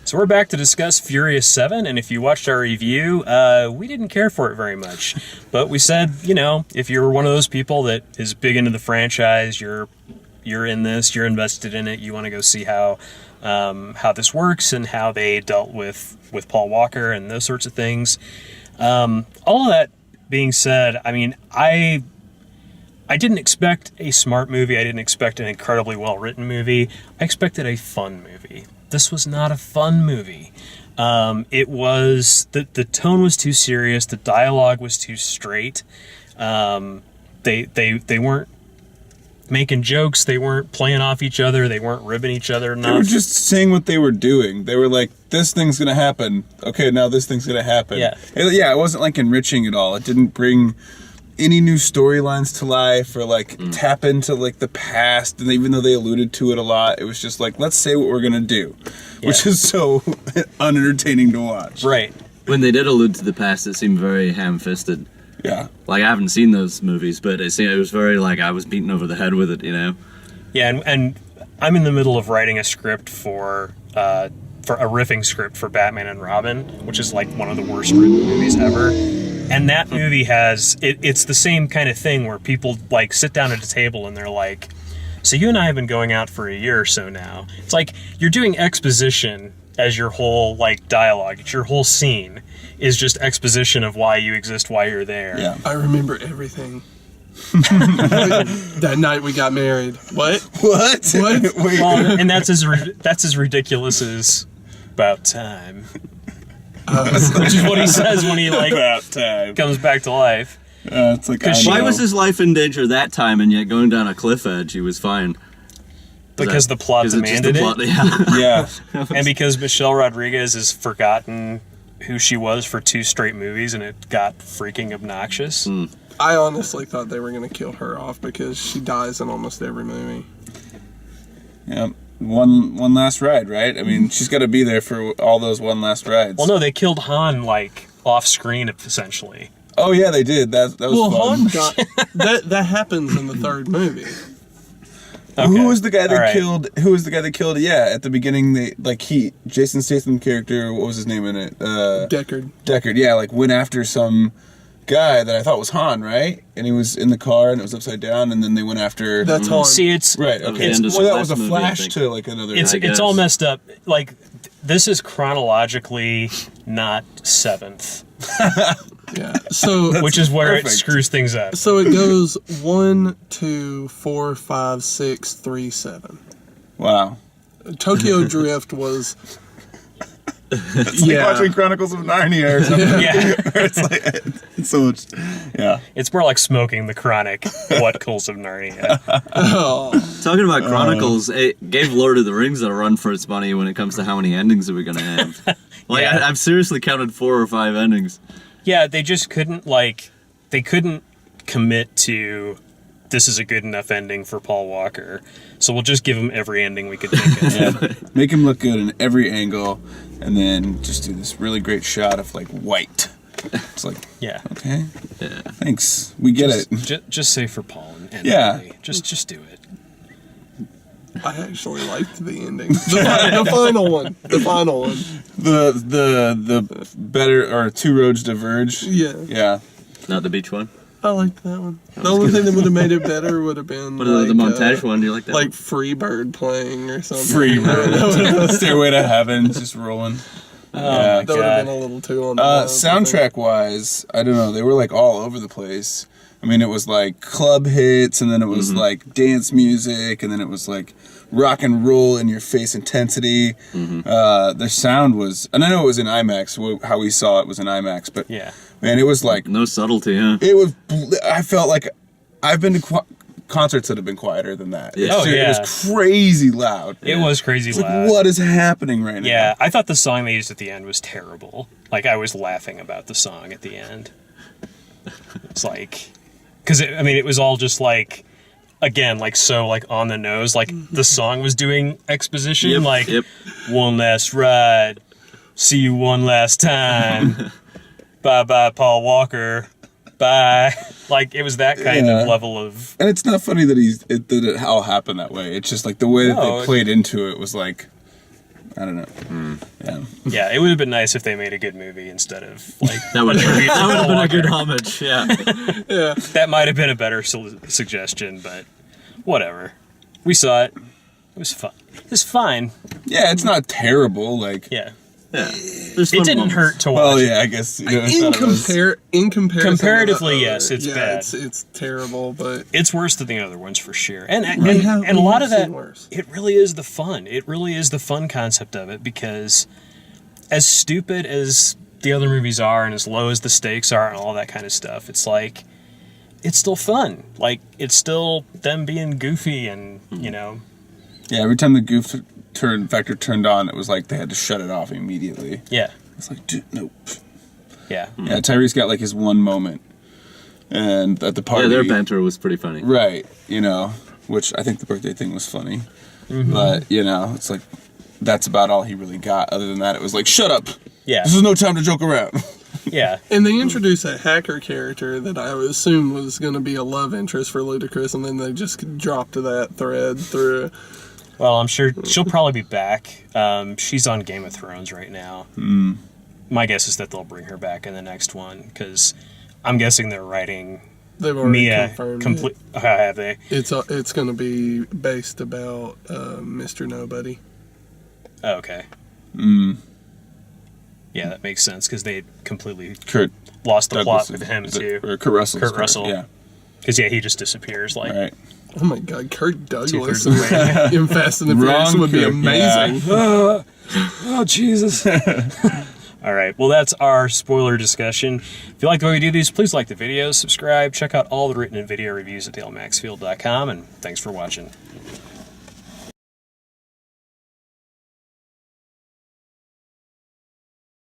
So we're back to discuss Furious 7, and if you watched our review, we didn't care for it very much. But we said, if you're one of those people that is big into the franchise, you're in this, you're invested in it, you want to go see how this works and how they dealt with Paul Walker and those sorts of things. All of that being said, I mean, I didn't expect a smart movie. I didn't expect an incredibly well-written movie. I expected a fun movie. This was not a fun movie. It was... The tone was too serious. The dialogue was too straight. They weren't making jokes. They weren't playing off each other. They weren't ribbing each other enough. They were just saying what they were doing. They were like, this thing's going to happen. Okay, now this thing's going to happen. Yeah. It wasn't like enriching at all. It didn't bring any new storylines to life or tap into the past, and even though they alluded to it a lot, it was just like, let's say what we're gonna do, which is so unentertaining to watch. Right. When they did allude to the past, it seemed very ham-fisted. Yeah. I haven't seen those movies, but it was very I was beaten over the head with it, Yeah, and I'm in the middle of writing a script for a riffing script for Batman and Robin, which is one of the worst written movies ever. And that movie has, it's the same kind of thing where people sit down at a table and they're like, so you and I have been going out for a year or so now. It's like you're doing exposition as your whole dialogue. It's your whole scene is just exposition of why you exist, why you're there. Yeah. I remember everything. That night we got married. What? What? Well, and that's as ridiculous as About Time. Which is what he says when he About time. comes back to life. It's like, Why was his life in danger that time, and yet going down a cliff edge, he was fine? Because the plot demanded it. Yeah. And because Michelle Rodriguez has forgotten who she was for 2 straight movies, and it got freaking obnoxious. I honestly thought they were going to kill her off because she dies in almost every movie. Yeah. One last ride, right? I mean, she's got to be there for all those one last rides. Well, no, they killed Han off screen essentially. Oh yeah, they did. That was fun. Han that happens in the 3rd movie. Okay. Who was the guy that All right. killed? Who was the guy that killed? Yeah, at the beginning, Jason Statham character. What was his name in it? Deckard. Deckard. Yeah, went after some guy that I thought was Han, right? And he was in the car and it was upside down, and then they went after. That's Han. See, it's right. Okay. That was a movie, flash to another. it's all messed up. This is chronologically not 7th, Yeah. So which is where perfect. it screws things up. so it goes 1, 2, 4, 5, 6, 3, 7. Wow. Tokyo Drift was. It's like watching Chronicles of Narnia or something. Yeah, It's so much. Yeah. it's more like smoking the chronic. What Kills of Narnia? Oh, Talking about Chronicles, it gave Lord of the Rings a run for its money when it comes to how many endings are we going to have. Yeah. I've seriously counted 4 or 5 endings. Yeah, they just couldn't they couldn't commit to this is a good enough ending for Paul Walker. So we'll just give him every ending we could think of. Yeah. Make him look good in every angle, and then just do this really great shot of white. It's Yeah. okay. Yeah. Thanks. We get it. Just say for Paul and Yeah. Emily. Just do it. I actually liked the ending. The final one. The final one. The better or Two Roads Diverge. Yeah. Yeah. Not the beach one? I liked that one. The only thing that would have made it better would have been What the montage one? Do you like that? like Freebird playing or something. Free road. Stairway to Heaven, just rolling. Yeah. That would have been a little too on the nose, I think. Soundtrack wise, I don't know. They were all over the place. I mean, it was club hits, and then it was dance music, and then it was rock and roll in your face intensity. The sound was, and I know it was in IMAX. How we saw it was in IMAX, but Yeah. man, it was no subtlety, huh? it was. I felt like I've been to concerts that have been quieter than that. Yeah. It was crazy loud. It was crazy It's loud. what is happening right now? Yeah, I thought the song they used at the end was terrible. I was laughing about the song at the end. It's because it was all just again, so on the nose. The song was doing exposition. Yep. One last ride, see you one last time. Bye bye, Paul Walker. Bye. It was that kind of level of. And it's not funny that it all happened that way. It's just the way that they played into it was I don't know. Yeah. Yeah, it would have been nice if they made a good movie instead of like That would have been a Walker. good homage. Yeah. Yeah. That might have been a better suggestion, but whatever. We saw it. It was fun. It's fine. Yeah, it's not terrible. Like, Yeah. Yeah. There's It fun didn't moments. hurt to watch. well, it. yeah, I guess. You know, it's In not a- comparison, Comparatively, to the yes, it's bad. It's terrible, but It's worse than the other ones for sure. And We have- and a we lot have of that, seen worse. it really is the fun. It really is the fun concept of it, because as stupid as the other movies are and as low as the stakes are and all that kind of stuff, it's like, it's still fun. Like, it's still them being goofy and, you know, Yeah, every time the goof factor turned on, it was like they had to shut it off immediately. yeah. It's like, dude, no. Yeah. Yeah, Tyrese got like his one moment, and at the party, Yeah, their banter was pretty funny. right? You know, which I think the birthday thing was funny, Mm-hmm. but you know, it's like that's about all he really got. Other than that, it was like, shut up. Yeah. This is no time to joke around. Yeah. and they introduced a hacker character that I would assume was going to be a love interest for Ludacris, and then they just dropped that thread through. Well, I'm sure she'll probably be back. She's on Game of Thrones right now. My guess is that they'll bring her back in the next one, because I'm guessing they're writing They've already Mia confirmed complete. Have they? It's going to be based about Mr. Nobody. Oh, okay. Yeah, that makes sense, because they completely Kurt lost the Douglas, plot with him is it- too. or Kurt Russell. Kurt Russell. Yeah, Because yeah, he just disappears. Like, right. Oh my God, Kirk Douglas Two-thirds of the way. in Fast and the Furious Wrong would be Kirk, amazing. oh Jesus! All right, well that's our spoiler discussion. If you like the way we do these, please like the videos, subscribe, check out all the written and video reviews at dalemaxfield.com, and thanks for watching.